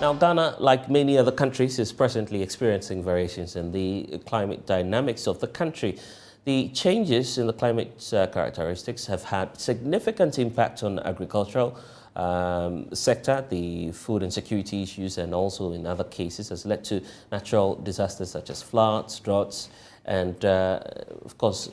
Now, Ghana, like many other countries, is presently experiencing variations in the climate dynamics of the country. The changes in the climate characteristics have had significant impact on agricultural sector. The food insecurity issues, and also in other cases, has led to natural disasters such as floods, droughts, and of course,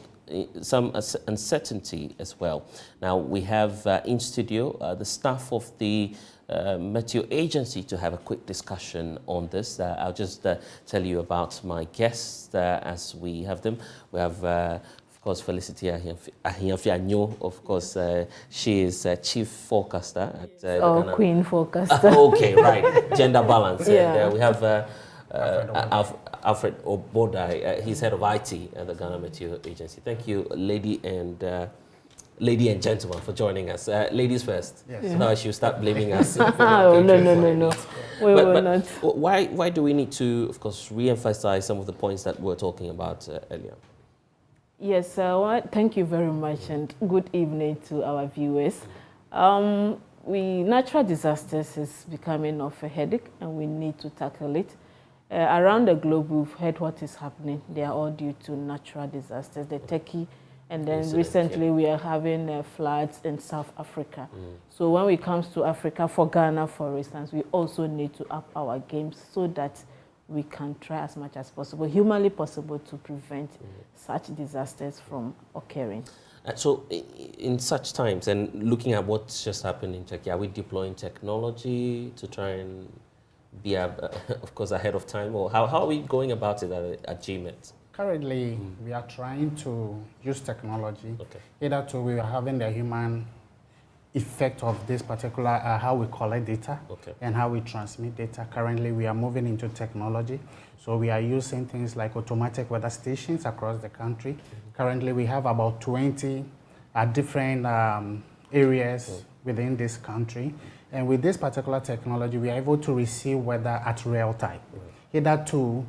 some uncertainty as well. Now, we have in studio the staff of the Meteo Agency to have a quick discussion on this. I'll just tell you about my guests as we have them. We have, of course, Felicity Ahiafianyo. Of course, she is chief forecaster at Queen forecaster. Okay, right. Gender balance. Yeah. And we have Alfred Obodai. He's head of IT at the Ghana Meteo Agency. Thank you, lady and gentlemen, for joining us. Ladies first. Yes. So now she'll start blaming us. No. We will not. Why do we need to, of course, re-emphasize some of the points that we were talking about earlier? Yes, thank you very much, and good evening to our viewers. Natural disasters is becoming of a headache, and we need to tackle it. Around the globe, we've heard what is happening. They are all due to natural disasters. The Turkey, and then recently we are having floods in South Africa. So when it comes to Africa, for Ghana, for instance, we also need to up our games so that we can try as much as possible, humanly possible, to prevent such disasters from occurring. So in such times, and looking at what's just happened in Turkey, are we deploying technology to try and be, of course, ahead of time? Or how are we going about it at GMET? Currently, we are trying to use technology. Either to we are having the human effect of this particular, how we collect data and how we transmit data. Currently, we are moving into technology. So we are using things like automatic weather stations across the country. Currently, we have about 20 different areas within this country. And with this particular technology, we are able to receive weather at real time. Either to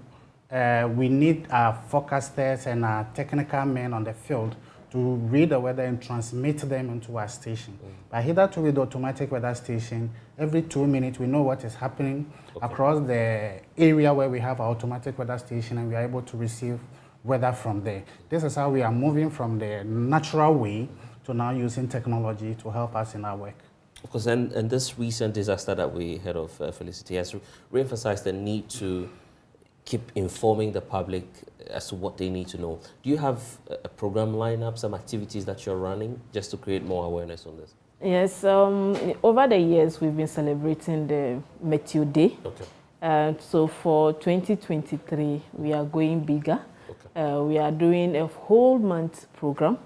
we need our forecasters and our technical men on the field to read the weather and transmit them into our station. But hitherto with the automatic weather station, every 2 minutes we know what is happening across the area where we have our automatic weather station, and we are able to receive weather from there. This is how we are moving from the natural way to now using technology to help us in our work. Of course, and this recent disaster that we heard of, Felicity, has re-emphasized the need to keep informing the public as to what they need to know. Do you have a program lineup, some activities that you're running just to create more awareness on this? Yes, over the years we've been celebrating the Meteo Day. So for 2023 we are going bigger. We are doing a whole month program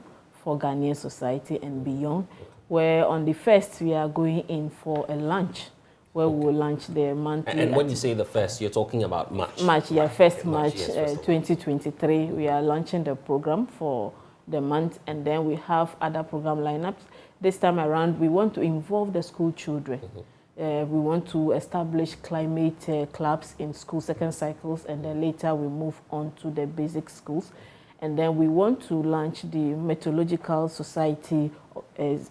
for Ghanaian society and beyond, where on the 1st we are going in for a lunch, where we will launch the monthly. And when you say the first, you're talking about March? March, yeah, 1st March 2023. We are launching the program for the month, and then we have other program lineups. This time around, we want to involve the school children. We want to establish climate clubs in school second cycles, and then later we move on to the basic schools. And then we want to launch the Meteorological Society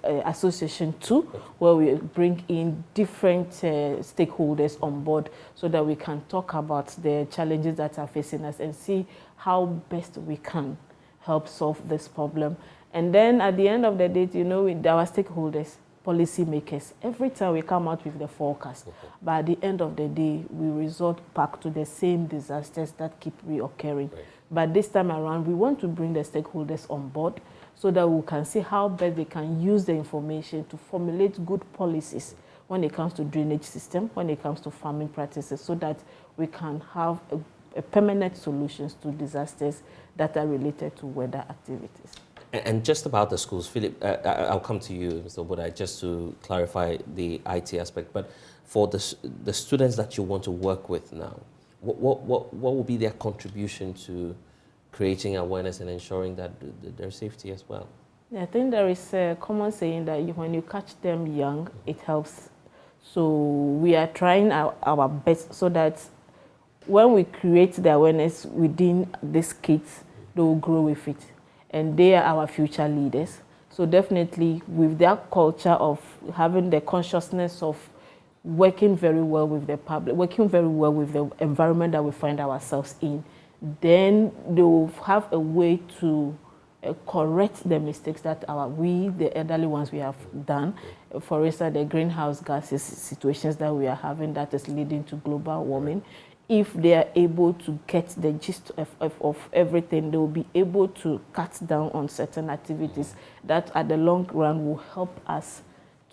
Association 2, where we bring in different stakeholders on board so that we can talk about the challenges that are facing us and see how best we can help solve this problem. And then at the end of the day, you know, with our stakeholders, policy makers, every time we come out with the forecast, but at the end of the day, we resort back to the same disasters that keep reoccurring. But this time around, we want to bring the stakeholders on board so that we can see how best they can use the information to formulate good policies when it comes to drainage system, when it comes to farming practices, so that we can have a permanent solutions to disasters that are related to weather activities. And just about the schools, Philip, I'll come to you, Mr. Obodai, just to clarify the IT aspect. But for the students that you want to work with now, what will be their contribution to creating awareness and ensuring that their safety as well? I think there is a common saying that when you catch them young, it helps. So we are trying our best so that when we create the awareness within these kids, they will grow with it. And they are our future leaders. So definitely with their culture of having the consciousness of working very well with the public, working very well with the environment that we find ourselves in, then they will have a way to correct the mistakes that the elderly ones, we have done. For instance, the greenhouse gases situations that we are having that is leading to global warming. If they are able to get the gist of everything, they will be able to cut down on certain activities that at the long run will help us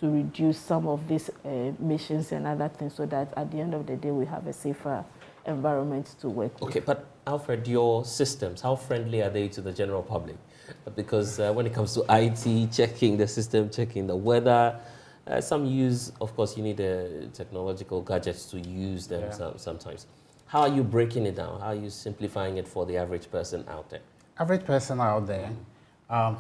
to reduce some of these emissions and other things, so that at the end of the day we have a safer environment to work with. Okay, but Alfred, your systems, how friendly are they to the general public? Because when it comes to IT, checking the system, checking the weather, some use, of course, you need technological gadgets to use them sometimes. How are you breaking it down? How are you simplifying it for the average person out there? Average person out there,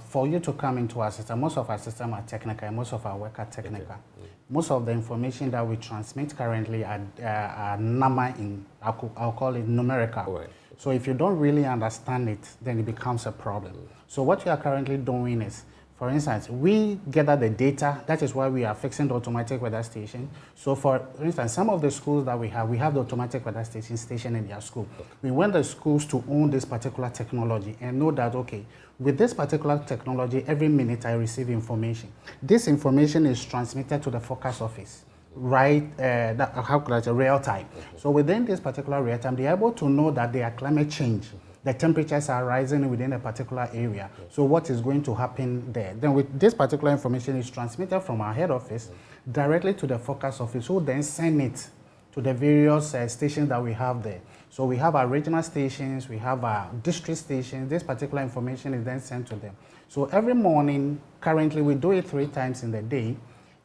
for you to come into our system, most of our system are technical, most of our work are technical. Okay. Most of the information that we transmit currently are number in, I'll call it numerical. Right. So if you don't really understand it, then it becomes a problem. So what we are currently doing is, for instance, we gather the data. That is why we are fixing the automatic weather station. So for instance, some of the schools that we have the automatic weather station in their school. Okay. We want the schools to own this particular technology and know that, okay, with this particular technology, every minute I receive information. This information is transmitted to the forecast office, right? How could I say, real time. So within this particular real time, they're able to know that there are climate change. The temperatures are rising within a particular area. So what is going to happen there? Then with this particular information is transmitted from our head office directly to the forecast office, who then send it to the various stations that we have there. So we have our regional stations, we have our district stations. This particular information is then sent to them. So every morning, currently we do it 3 times in the day.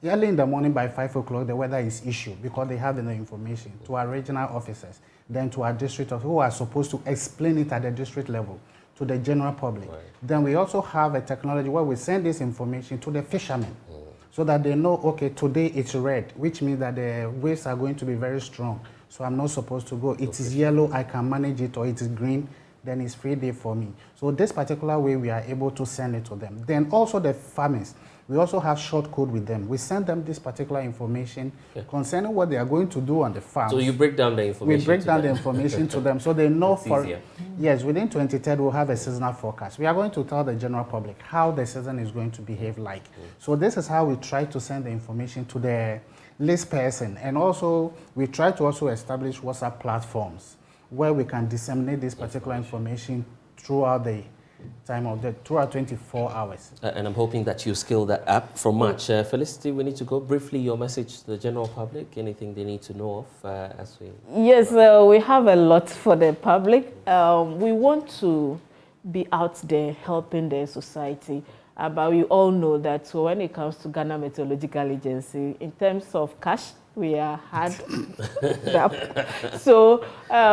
Early in the morning by 5 o'clock, the weather is issued because they have the information to our regional officers, then to our district officers, who are supposed to explain it at the district level to the general public. Right. Then we also have a technology where we send this information to the fishermen so that they know, okay, today it's red, which means that the waves are going to be very strong. So I'm not supposed to go. It is yellow, I can manage it, or it is green, then it's free day for me. So this particular way, we are able to send it to them. Then also the farmers, we also have short code with them. We send them this particular information concerning what they are going to do on the farm. So you break down the information. We break down the information to them so they know yes, within 2030 we'll have a seasonal forecast. We are going to tell the general public how the season is going to behave like. So this is how we try to send the information to the list person. And also we try to also establish WhatsApp platforms where we can disseminate this particular information throughout the time of throughout 24 hours. And I'm hoping that you scale that up from March. Felicity, we need to go briefly your message to the general public, anything they need to know of as we... Yes, we have a lot for the public. We want to be out there helping the society. But we all know that when it comes to Ghana Meteorological Agency, in terms of cash, we are hard up. So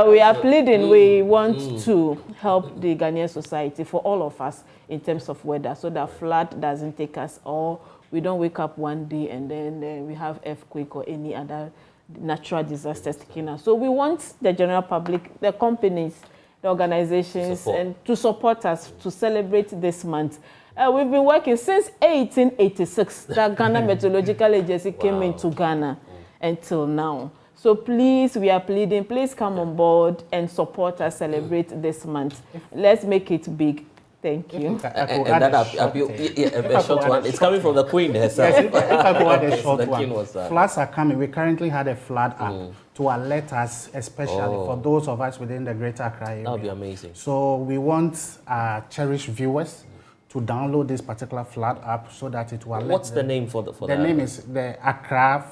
we are pleading, we want to help the Ghanaian society, for all of us, in terms of weather, so that flood doesn't take us, or we don't wake up one day and then we have earthquake or any other natural disasters taking us. So we want the general public, the companies, the organizations, and to support us to celebrate this month. We've been working since 1886, that Ghana Meteorological Agency came into Ghana until now. So please, we are pleading, please come on board and support us celebrate this month. Let's make it big. Thank you. A short one. It's coming from the Queen herself. Yes, if I go add a short one. Floods are coming. We currently had a flood app to alert us, especially for those of us within the Greater Accra area. That would be amazing. So we want our cherished viewers to download this particular flood app so that it will alert What's them. The name for the name is the Accra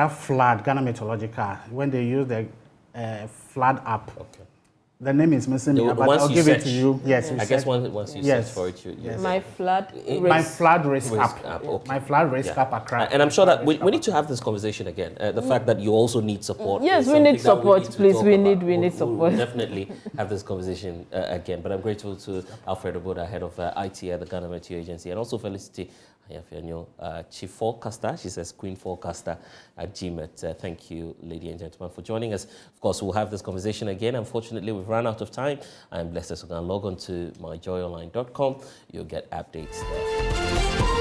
Flood Ghana Meteorological. When they use the flood app, the name is missing, but I'll give it to you. Yes, I guess once you search for it, My flood risk app. My flood risk app Accra. And I'm sure that we need to have this conversation again. The fact that you also need support. Yes, we need support, please. We need support. We'll definitely have this conversation again. But I'm grateful to Alfred Oboda, head of IT at the Ghana Meteor Agency, and also Felicity Chief Forecaster. She says Queen Forecaster at GMET. Thank you, ladies and gentlemen, for joining us. Of course, we'll have this conversation again. Unfortunately, we've run out of time. I'm blessed, so log on to myjoyonline.com. You'll get updates there.